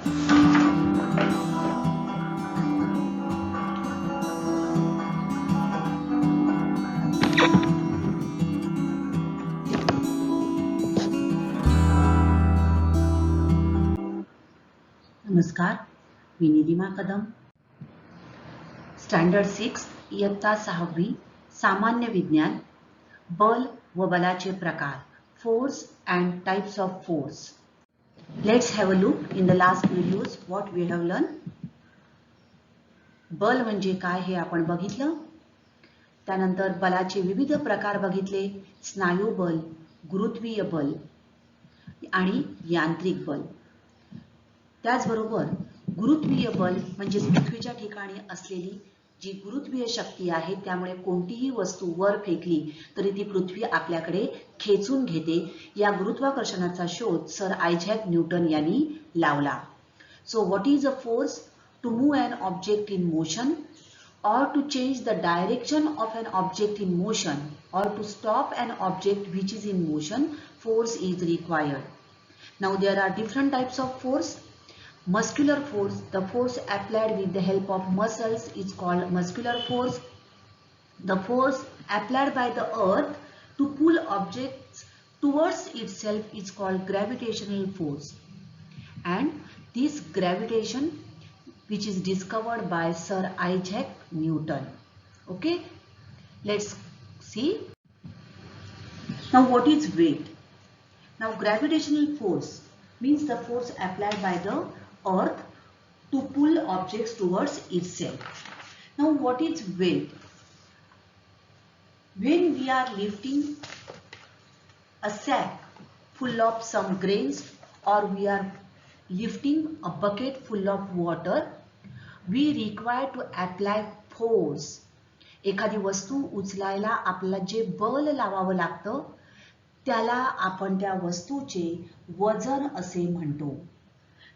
नमस्कार, मी निलिमा कदम. स्टँडर्ड 6 इयत्ता 6वी सामान्य विज्ञान. बल व बलाचे प्रकार, force and types of force. Let's have a look in the last videos what we have learn. बल म्हणजे काय हे आपण बघितलं. त्यानंतर बलाचे विविध प्रकार बघितले. स्नायू बल, गुरुत्वीय बल आणि यांत्रिक बल. त्याचबरोबर गुरुत्वीय बल म्हणजे पृथ्वीच्या ठिकाणी असलेली जी गुरुत्वीय शक्ती आहे, त्यामुळे कोणतीही वस्तू वर फेकली तरी ती पृथ्वी आपल्याकडे खेचून घेते. या गुरुत्वाकर्षणाचा शोध सर आयझॅक न्यूटन यांनी लावला. So what is a force? To move an object in motion, or to change the direction of an object in motion, or to stop an object which is in motion, force is required. Now there are different types of force. Muscular force, the force applied with the help of muscles is called muscular force. The force applied by the earth to pull objects towards itself is called gravitational force. And this gravitation which is discovered by Sir Isaac Newton. Okay, let's see. Now what is weight? Now gravitational force means the force applied by the earth to pull objects towards itself. Now what is weight? When we are lifting a sack full of some grains, or we are lifting a bucket full of water, we require to apply force. एखादी वस्तू उचलायला आपल्याला जे बल लावावं लागतं त्याला आपण त्या वस्तूचे वजन असे म्हणतो.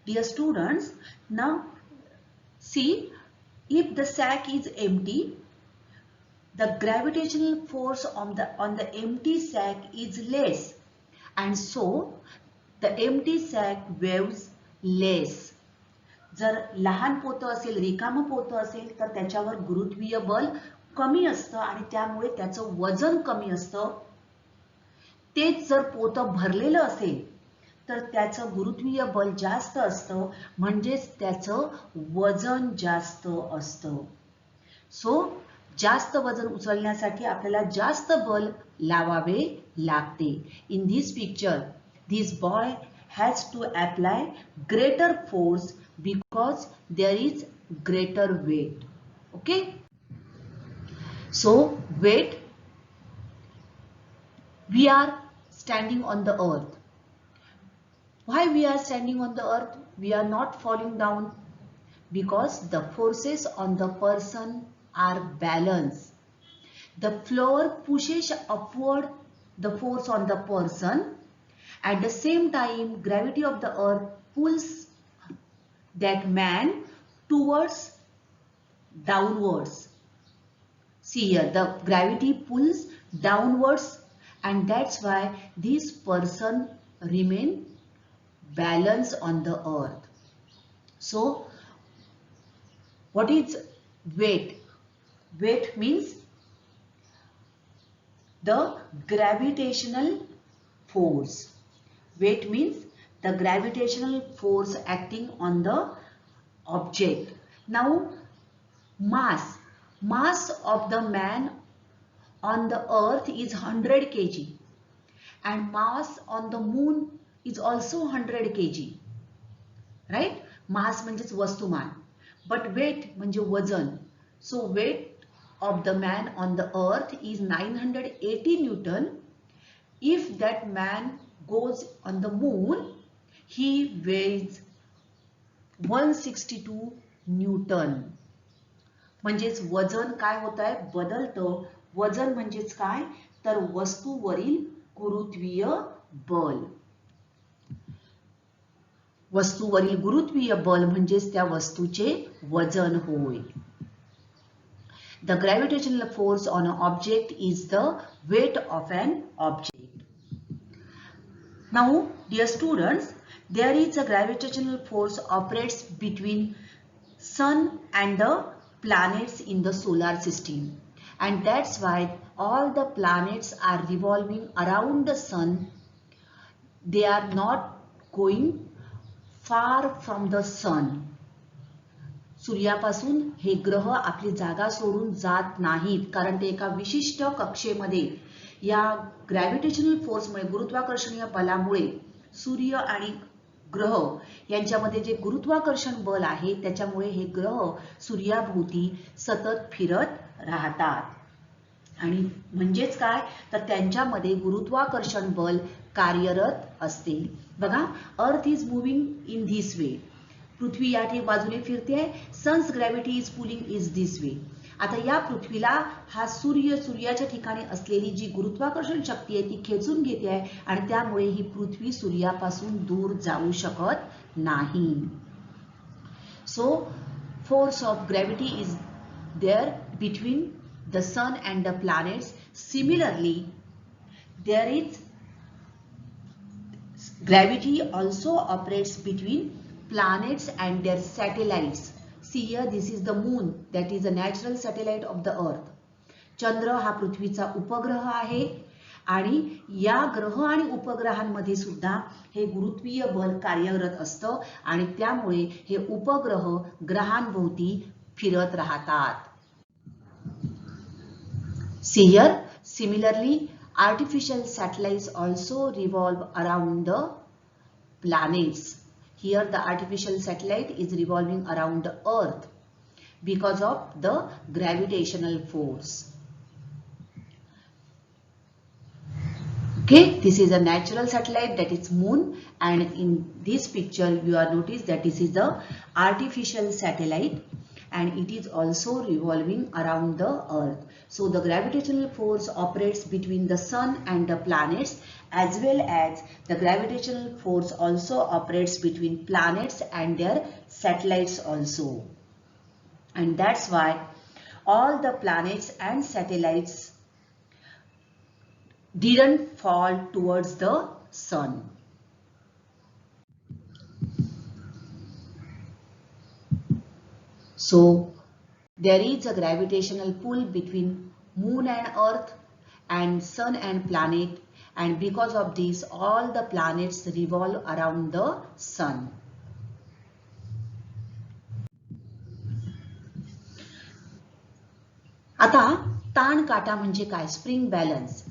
Dear students, now see, if the sack is empty, the gravitational force on the empty sack is less, and so the empty sack weighs less. जर लहान पोतं असेल, रिकामं पोतं असेल तर त्याच्यावर गुरुत्वीय बल कमी असतं आणि त्यामुळे त्याचं वजन कमी असतं. तेच जर पोतं भरलेलं असेल तर त्याचं गुरुत्वीय बल जास्त असतं, म्हणजेच त्याचं वजन जास्त असतं. सो जास्त वजन उचलण्यासाठी आपल्याला जास्त बल लावावे लागते. In this picture, this boy has to apply greater force because there is greater weight. Okay, so weight, we are standing on the earth. Why we are standing on the earth? We are not falling down because the forces on the person are balanced. The floor pushes upward the force on the person. At the same time, gravity of the earth pulls that man towards downwards. See here, the gravity pulls downwards, and that's why this person remain balanced on the earth. So, what is weight? Weight means the gravitational force. Weight means the gravitational force acting on the object. Now mass of the man on the earth is 100 kg and mass on the moon is also 100 kg. Right? Mass म्हणजेच वस्तुमान, but weight म्हणजे वजन. So weight of the man on the earth is 980 Newton. If that man goes on the moon, he weighs 162 Newton. म्हणजेच वजन काय होत आहे? बदलतं. वजन म्हणजेच काय? तर वस्तूवरील गुरुत्वीय बल. वस्तूवरील गुरुत्वीय बल म्हणजेच त्या वस्तूचे वजन होय. The gravitational force on an object is the weight of an object. Now, dear students, there is a gravitational force operates between sun and the planets in the solar system, and that's why all the planets are revolving around the sun. They are not going far from the sun. सूर्यापासून हे ग्रह आपली जागा सोडून जात नाहीत, कारण ते एका विशिष्ट कक्षेमध्ये या ग्रॅव्हिटेशनल फोर्समुळे, गुरुत्वाकर्षणीय बलामुळे सूर्य आणि ग्रह यांच्यामध्ये जे गुरुत्वाकर्षण बल आहे त्याच्यामुळे हे ग्रह सूर्याभोवती सतत फिरत राहतात. आणि म्हणजेच काय, तर त्यांच्यामध्ये गुरुत्वाकर्षण बल कार्यरत असते. बघा, earth is moving in this way. पृथ्वी या बाजूने फिरते आहे. Sun's gravity is pulling is this way. आता या पृथ्वीला हा सूर्याच्या ठिकाणी असलेली जी गुरुत्वाकर्षण शक्ती आहे ती खेचून घेते आहे आणि त्यामुळे ही पृथ्वी सूर्यापासून दूर जाऊ शकत नाही. So force of gravity is there between the sun and the planets. Similarly, there is gravity also operates between planets and their satellites. See here, this is the moon, that is a natural satellite of the earth. चंद्र हा पृथ्वीचा उपग्रह आहे आणि या ग्रह आणि उपग्रहांमध्ये सुद्धा हे गुरुत्वीय बल कार्यरत असतं आणि त्यामुळे हे उपग्रह ग्रहांभोवती फिरत राहतात. See here, similarly, artificial satellites also revolve around the planets. Here, the artificial satellite is revolving around the Earth because of the gravitational force. Okay, this is a natural satellite, that is moon, and in this picture you are notice that this is the artificial satellite. And it is also revolving around the earth. So the gravitational force operates between the sun and the planets, as well as the gravitational force also operates between planets and their satellites also. And that's why all the planets and satellites didn't fall towards the sun. So there is a gravitational pull between moon and earth and sun and planet, and because of this all the planets revolve around the sun. आता ताण काटा म्हणजे काय, spring balance.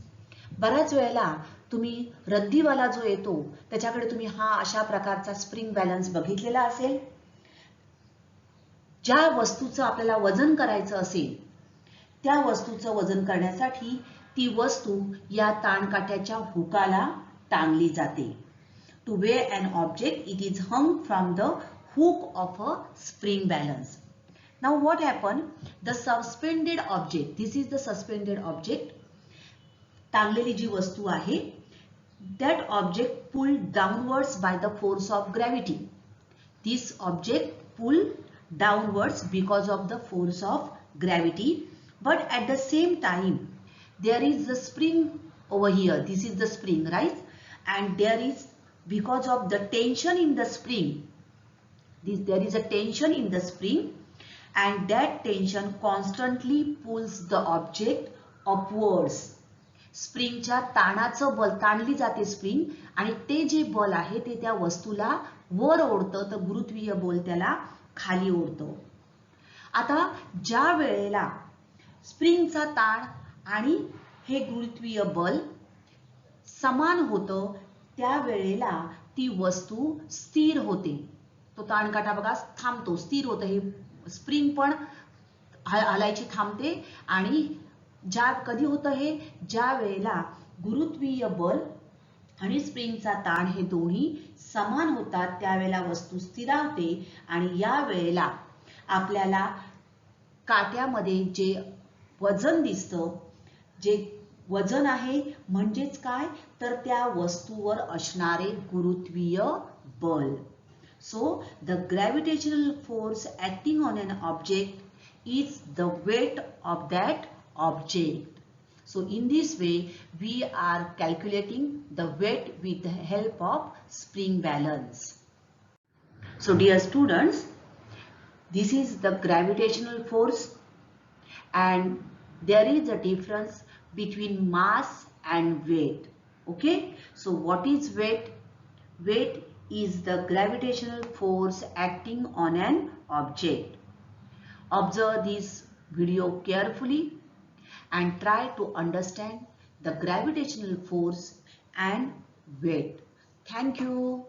बऱ्याच वेळेला तुम्ही रद्दीवाला जो येतो त्याच्याकडे तुम्ही हा अशा प्रकारचा स्प्रिंग बॅलन्स बघितलेला असेल. ज्या वस्तूचं आपल्याला वजन करायचं असेल त्या वस्तूचं वजन करण्यासाठी ती वस्तू या ताणकाट्याच्या हुकाला टांगली जाते. To weigh an object, it is hung from the hook of a spring balance. Now what happened? The suspended object, this is the suspended object, टांगलेली जी वस्तू आहे, that object pulled downwards by the force of gravity. This object pulled downwards because of the force of gravity, but at the same time there is the spring over here. This is the spring, right? And there is, because of the tension in the spring, there is a tension in the spring, and that tension constantly pulls the object upwards. स्प्रिंगच्या ताणाचं बल, ताणली जाते spring, आणि ते जे बल आहे ते त्या वस्तूला वर ओढतं, तर गुरुत्वीय बल त्याला खाली ओढतो. आता ज्या वेळेला स्प्रिंगचा ताण आणि हे गुरुत्वीय बल समान होतं त्या वेळेला ती वस्तू स्थिर होते. तो ताणकाटा बघा थांबतो, स्थिर होतं. हे स्प्रिंग पण हलायची थांबते. आणि कधी होतं हे, ज्या वेळेला गुरुत्वीय बल आणि स्प्रिंगचा ताण हे दोन्ही समान होतात त्यावेळेला वस्तू स्थिरावते. आणि या वेळेला आपल्याला काट्यामध्ये जे वजन दिसतं, जे वजन आहे म्हणजेच काय, तर त्या वस्तूवर असणारे गुरुत्वीय बल. So the gravitational force acting on an object is the weight of that object. So in this way, we are calculating the weight with the help of spring balance. So dear students, this is the gravitational force, and there is a difference between mass and weight. Okay, so what is weight? Weight is the gravitational force acting on an object. Observe this video carefully and try to understand the gravitational force and weight. Thank you.